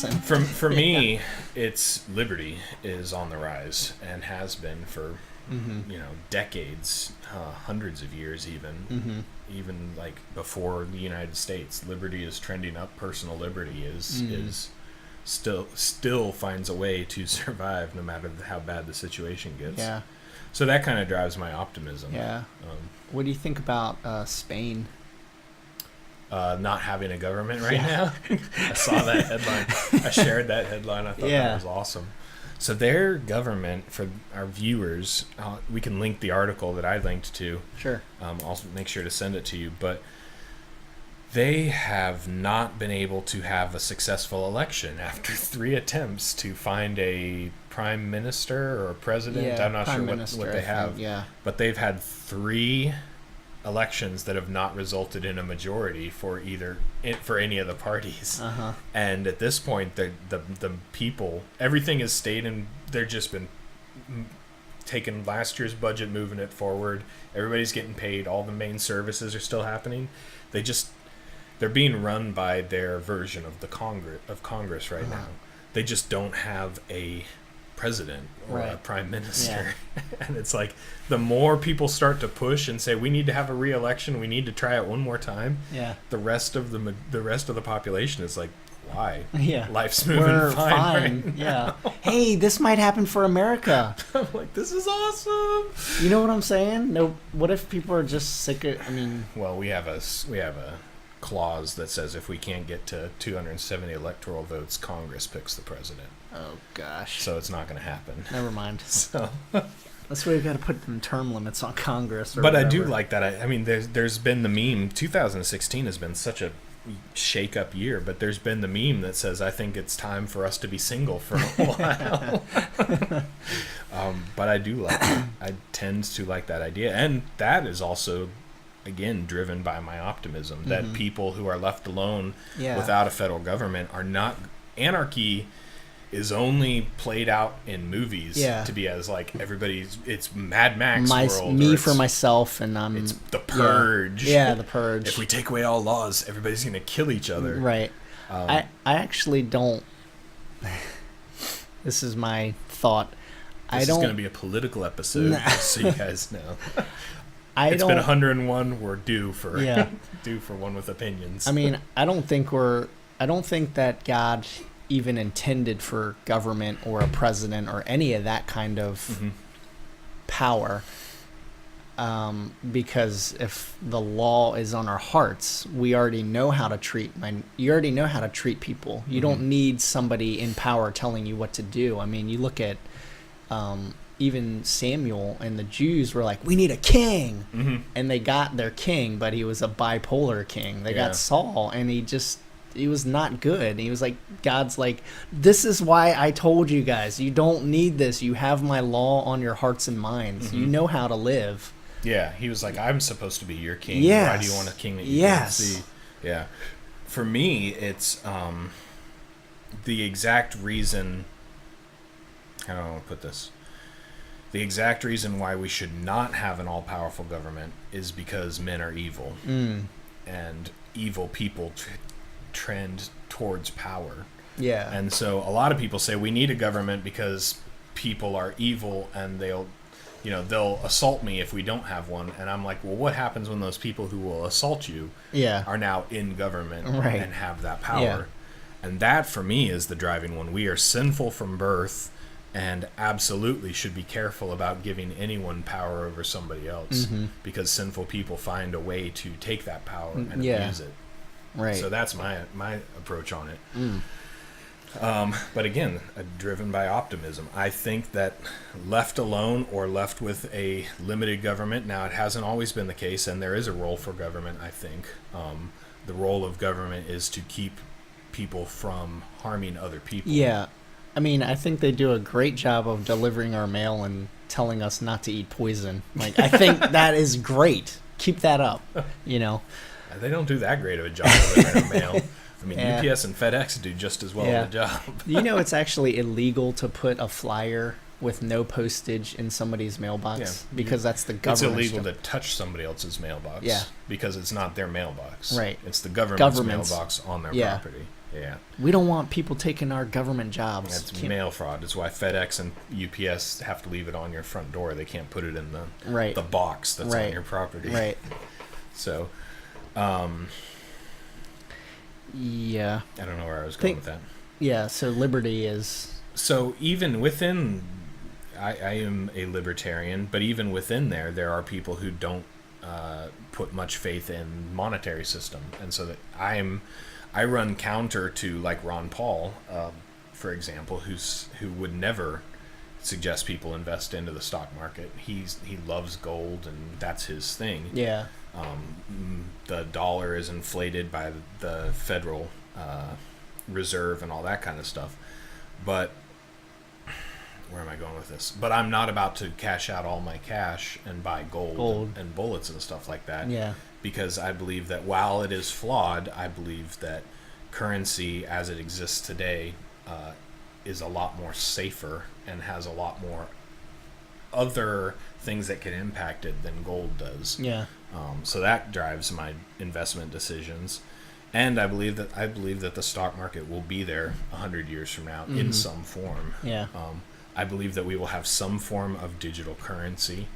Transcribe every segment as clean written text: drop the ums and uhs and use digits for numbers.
person. For me, it's liberty is on the rise and has been for decades, hundreds of years even like before the United States. Liberty is trending up. Personal liberty is still finds a way to survive no matter how bad the situation gets. Yeah. So that kind of drives my optimism. Yeah. What do you think about Spain? Not having a government right now. I saw that headline. I shared that headline. I thought that was awesome. So their government, for our viewers, we can link the article that I linked to. Sure. I'll make sure to send it to you. But they have not been able to have a successful election after 3 attempts to find a prime minister or a president. Yeah, I'm not sure what they have. Yeah. But they've had 3 elections that have not resulted in a majority for any of the parties. And at this point, the people, everything has stayed in. They've just been taking last year's budget, moving it forward. Everybody's getting paid. All the main services are still happening. They're being run by their version of the Congress right now. They just don't have a president or a prime minister. And it's like, the more people start to push and say we need to have a re-election, we need to try it one more time, the rest of the population is like, why? Life's moving fine right now. Hey, this might happen for America. I'm like, this is awesome. You know what I'm saying? No, what if people are just sick of, well, we have a clause that says if we can't get to 270 electoral votes, Congress picks the president. Oh gosh. So it's not going to happen. Never mind. So that's why we've got to put some term limits on Congress. But whatever. I do like that. There's been the meme. 2016 has been such a shake-up year, but there's been the meme that says, I think it's time for us to be single for a while. But I do like it. I tend to like that idea. And that is also, again, driven by my optimism that people who are left alone without a federal government are not. Anarchy is only played out in movies to be as like everybody's. It's Mad Max world. Me for myself, and it's The Purge. Yeah, The Purge. If we take away all laws, everybody's going to kill each other. Right. I actually don't. This is my thought. This is going to be a political episode, just so you guys know. It's been 101. We're due for one with opinions. I don't think that God even intended for government or a president or any of that kind of power, because if the law is on our hearts, we already know how to treat you already know how to treat people. You don't need somebody in power telling you what to do. You look at even Samuel and the Jews were like, we need a king, and they got their king, but he was a bipolar king. They got Saul, and he was not good. He was like, God's like, this is why I told you guys, you don't need this. You have my law on your hearts and minds. You know how to live. Yeah, he was like, I'm supposed to be your king. Yes. Why do you want a king that you can't see? Yeah. For me, it's the exact reason, how do I want to put this? The exact reason why we should not have an all-powerful government is because men are evil. And evil people trend towards power. Yeah. And so a lot of people say we need a government because people are evil and they'll assault me if we don't have one. And I'm like, well, what happens when those people who will assault you are now in government and have that power? Yeah. And that for me is the driving one. We are sinful from birth and absolutely should be careful about giving anyone power over somebody else because sinful people find a way to take that power and abuse it. Right. So that's my approach on it. But again, driven by optimism. I think that left alone or left with a limited government, now it hasn't always been the case, and there is a role for government, I think. The role of government is to keep people from harming other people. Yeah. I think they do a great job of delivering our mail and telling us not to eat poison. I think that is great. Keep that up, They don't do that great of a job delivering our mail. UPS and FedEx do just as well of a job. It's actually illegal to put a flyer with no postage in somebody's mailbox because that's the government. It's illegal to touch somebody else's mailbox because it's not their mailbox. Right. It's the government's mailbox on their property. Yeah. We don't want people taking our government jobs. That's mail fraud. That's why FedEx and UPS have to leave it on your front door. They can't put it in the box that's on your property. Right. So, yeah. I don't know where I was going with that. Yeah, so liberty is... So even within... I am a libertarian, but even within there are people who don't put much faith in monetary system. And so that I run counter to like Ron Paul, for example, who would never suggest people invest into the stock market. He loves gold, and that's his thing. Yeah. The dollar is inflated by the Federal Reserve and all that kind of stuff. But where am I going with this? But I'm not about to cash out all my cash and buy gold. And bullets and stuff like that. Yeah. Because I believe that while it is flawed, I believe that currency as it exists today is a lot more safer and has a lot more other things that can impact it than gold does. Yeah. So that drives my investment decisions. And I believe that the stock market will be there 100 years from now in some form. Yeah. I believe that we will have some form of digital currency.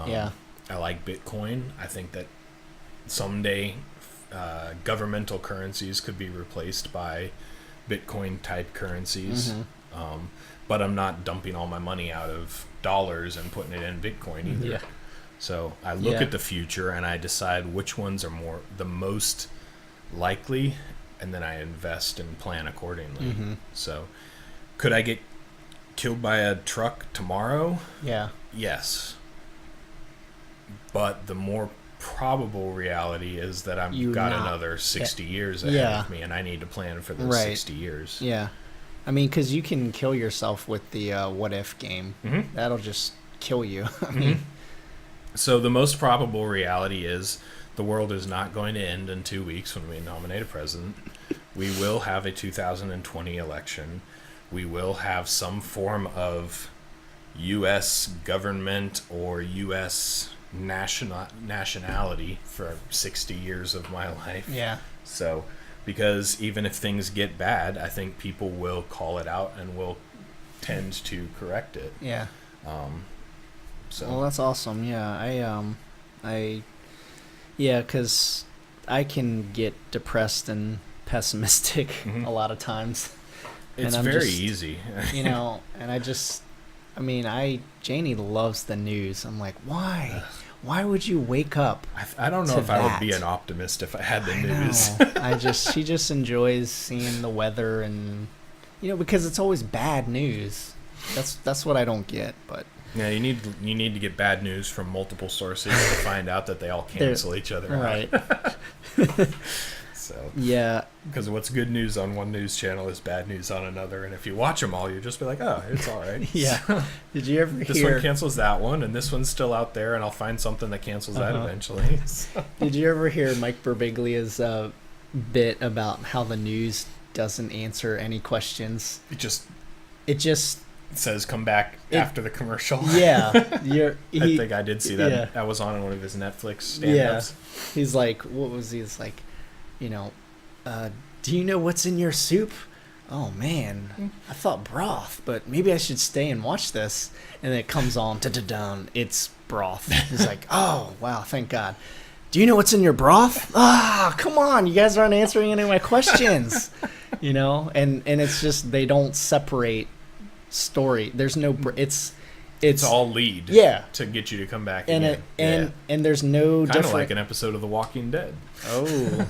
Yeah. I like Bitcoin. I think that someday governmental currencies could be replaced by Bitcoin-type currencies. But I'm not dumping all my money out of dollars and putting it in Bitcoin either. Yeah. So I look at the future and I decide which ones are the most likely, and then I invest and plan accordingly. So could I get killed by a truck tomorrow? Yeah. Yes. But the more probable reality is that I've got another 60 years ahead of me, and I need to plan for those 60 years. Yeah. I mean, because you can kill yourself with the what if game. That'll just kill you. I mean, so the most probable reality is the world is not going to end in 2 weeks when we nominate a president. We will have a 2020 election. We will have some form of U.S. government or U.S. nationality for 60 years of my life. Yeah. So, because even if things get bad, I think people will call it out and will tend to correct it. Yeah. So. Well, that's awesome. Yeah, because I can get depressed and pessimistic a lot of times. It's very easy. And Janie loves the news. I'm like, why? Why would you wake up? I don't know if I would be an optimist if I had the news. She just enjoys seeing the weather and, because it's always bad news. That's what I don't get, but. Yeah, you need to get bad news from multiple sources to find out that they all cancel each other out. Right. So yeah, because what's good news on one news channel is bad news on another, and if you watch them all, you just be like, oh, it's all right. Yeah. Did you ever this one cancels that one, and this one's still out there, and I'll find something that cancels that eventually. So. Did you ever hear Mike Birbiglia's bit about how the news doesn't answer any questions? It just says come back after the commercial. Yeah. I think I did see that. Yeah. That was on one of his Netflix stand-ups. Yeah. He's like, what was he? He's like, do you know what's in your soup? Oh man, I thought broth, but maybe I should stay and watch this. And then it comes on, da-da-dun, it's broth. He's like, oh wow, thank God. Do you know what's in your broth? Come on, you guys aren't answering any of my questions. And it's just, they don't separate story. There's no, it's all lead to get you to come back and again. And there's no kind of like an episode of The Walking Dead. Oh.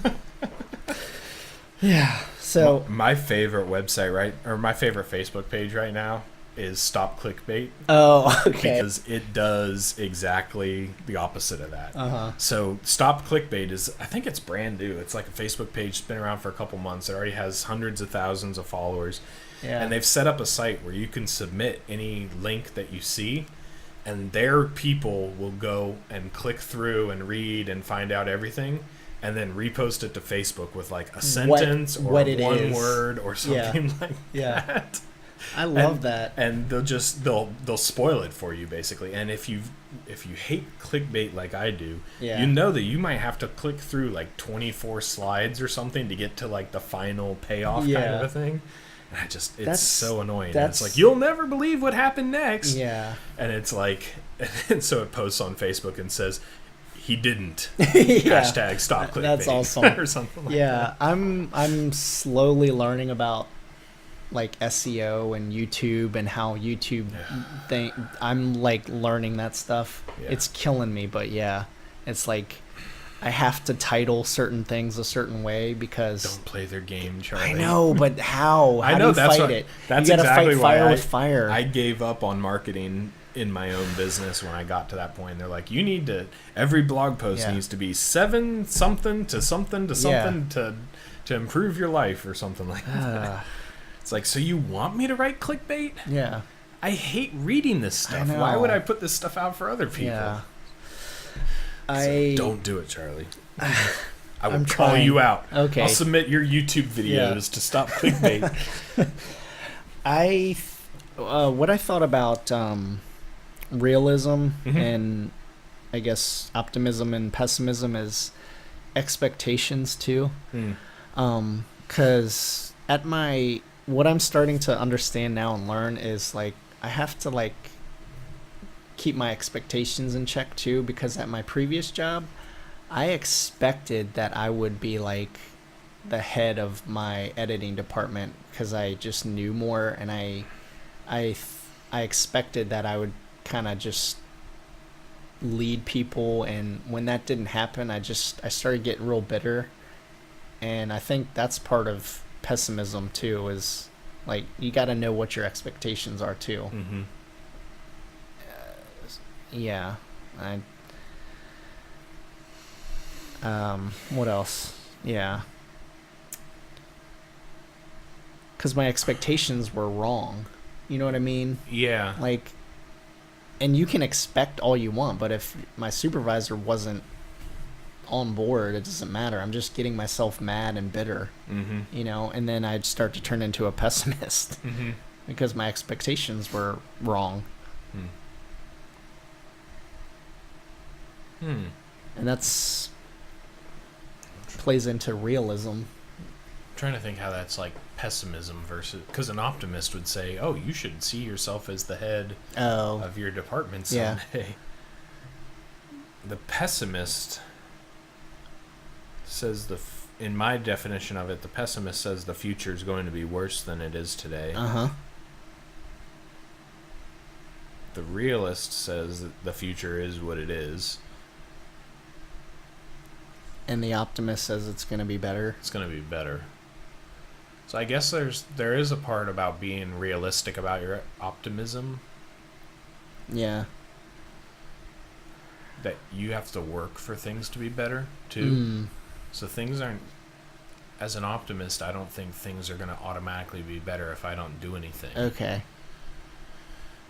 Yeah. So my favorite website, or my favorite Facebook page right now is Stop Clickbait. Oh, okay. Because it does exactly the opposite of that. So Stop Clickbait I think it's brand new. It's like a Facebook page that's been around for a couple months. It already has hundreds of thousands of followers. Yeah. And they've set up a site where you can submit any link that you see, and their people will go and click through and read and find out everything, and then repost it to Facebook with like a sentence or one word or something like that. I love that. And they'll spoil it for you basically. And if you hate clickbait like I do, you know that you might have to click through like 24 slides or something to get to like the final payoff kind of a thing. And it's so annoying. It's like, you'll never believe what happened next. Yeah. And it's like, and so it posts on Facebook and says, he didn't. Hashtag stop clickbait. That's awesome. Or something like that. I'm slowly learning about like SEO and YouTube and how YouTube I'm like learning that stuff. It's killing me, but it's like I have to title certain things a certain way because don't play their game, Charlie. I know, but how? I know, do you fight it? That's you gotta exactly fight why fire with fire. I gave up on marketing in my own business when I got to that point. They're like, you need to, every blog post needs to be 7 something to something to something to improve your life or something like that. It's like, so you want me to write clickbait? Yeah. I hate reading this stuff. Why would I put this stuff out for other people? Yeah. So don't do it, Charlie. I will call you out. Okay. I'll submit your YouTube videos to stop clickbait. What I thought about realism and I guess optimism and pessimism is expectations too. Because what I'm starting to understand now and learn is like I have to like keep my expectations in check too, because at my previous job I expected that I would be like the head of my editing department because I just knew more, and I expected that I would kind of just lead people, and when that didn't happen I started getting real bitter. And I think that's part of pessimism too, is like you got to know what your expectations are too. What else? Because my expectations were wrong, you know what I mean? Like, and you can expect all you want, but if my supervisor wasn't on board, it doesn't matter. I'm just getting myself mad and bitter, you know, and then I'd start to turn into a pessimist because my expectations were wrong. And that's plays into realism. I'm trying to think how that's like pessimism versus, because an optimist would say, oh, you should see yourself as the head of your department someday. The pessimist says in my definition of it, the pessimist says the future is going to be worse than it is today. The realist says that the future is what it is. And the optimist says it's going to be better. It's going to be better. So I guess there is a part about being realistic about your optimism. Yeah. That you have to work for things to be better, too. So things aren't... As an optimist, I don't think things are going to automatically be better if I don't do anything. Okay.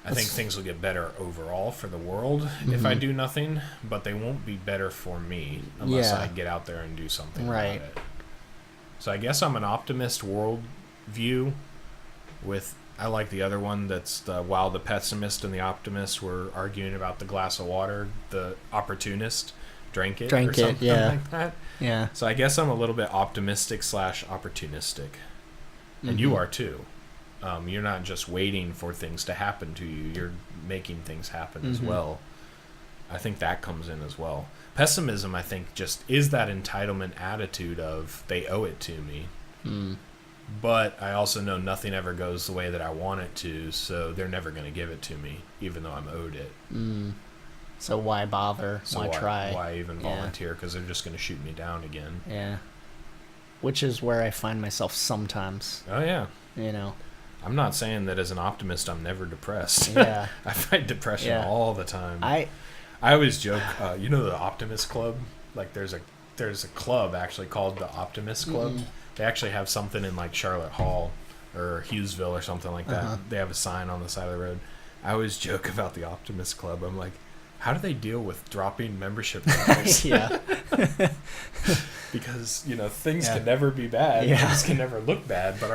I think things will get better overall for the world if I do nothing, but they won't be better for me unless I get out there and do something about it. So I guess I'm an optimist worldview with... I like the other one that's while the pessimist and the optimist were arguing about the glass of water, the opportunist drank it or something like that. Yeah. So I guess I'm a little bit optimistic / opportunistic. And you are too. You're not just waiting for things to happen to you. You're making things happen as well. I think that comes in as well. Pessimism, I think, just is that entitlement attitude of they owe it to me. But I also know nothing ever goes the way that I want it to, so they're never going to give it to me, even though I'm owed it. So why bother? So why try? Why even volunteer? Because they're just going to shoot me down again. Yeah. Which is where I find myself sometimes. Oh, yeah. You know. I'm not saying that as an optimist I'm never depressed. Yeah. I fight depression all the time. I always joke, you know the Optimist Club? Like there's a club actually called the Optimist Club. They actually have something in like Charlotte Hall or Hughesville or something like that. They have a sign on the side of the road. I always joke about the Optimist Club. I'm like, how do they deal with dropping membership levels? Because, you know, things can never be bad. Things can never look bad, but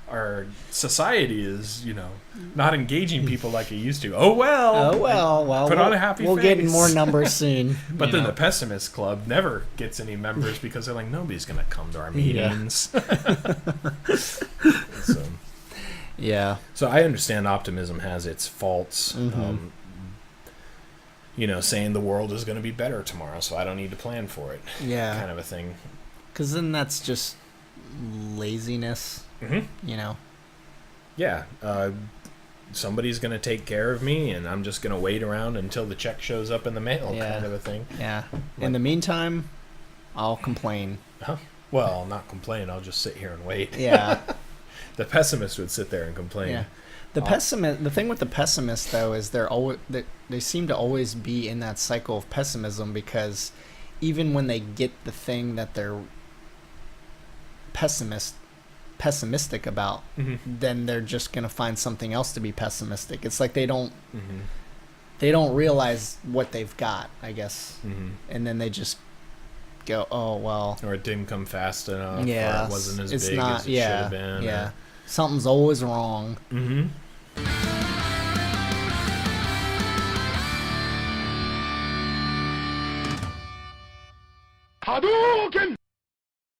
our society is, not engaging people like it used to. Oh well. Put on a happy face. We'll get more numbers soon. But then the pessimist club never gets any members because they're like, nobody's going to come to our meetings. Yeah. So I understand optimism has its faults. Mm-hmm. Saying the world is going to be better tomorrow, so I don't need to plan for it. Yeah. Kind of a thing. Because then that's just laziness. Mm-hmm. Yeah. Somebody's going to take care of me, and I'm just going to wait around until the check shows up in the mail, kind of a thing. Yeah. In the meantime, I'll complain. Huh? Well, I'll not complain. I'll just sit here and wait. Yeah. The pessimist would sit there and complain. Yeah. The thing with the pessimist though is they seem to always be in that cycle of pessimism, because even when they get the thing that they're pessimistic about, then they're just gonna find something else to be pessimistic. It's like they don't realize what they've got, I guess, and then they just go, oh well, or it didn't come fast enough. Yeah, or it wasn't as big as it should have been. Yeah, something's always wrong. Hadoken!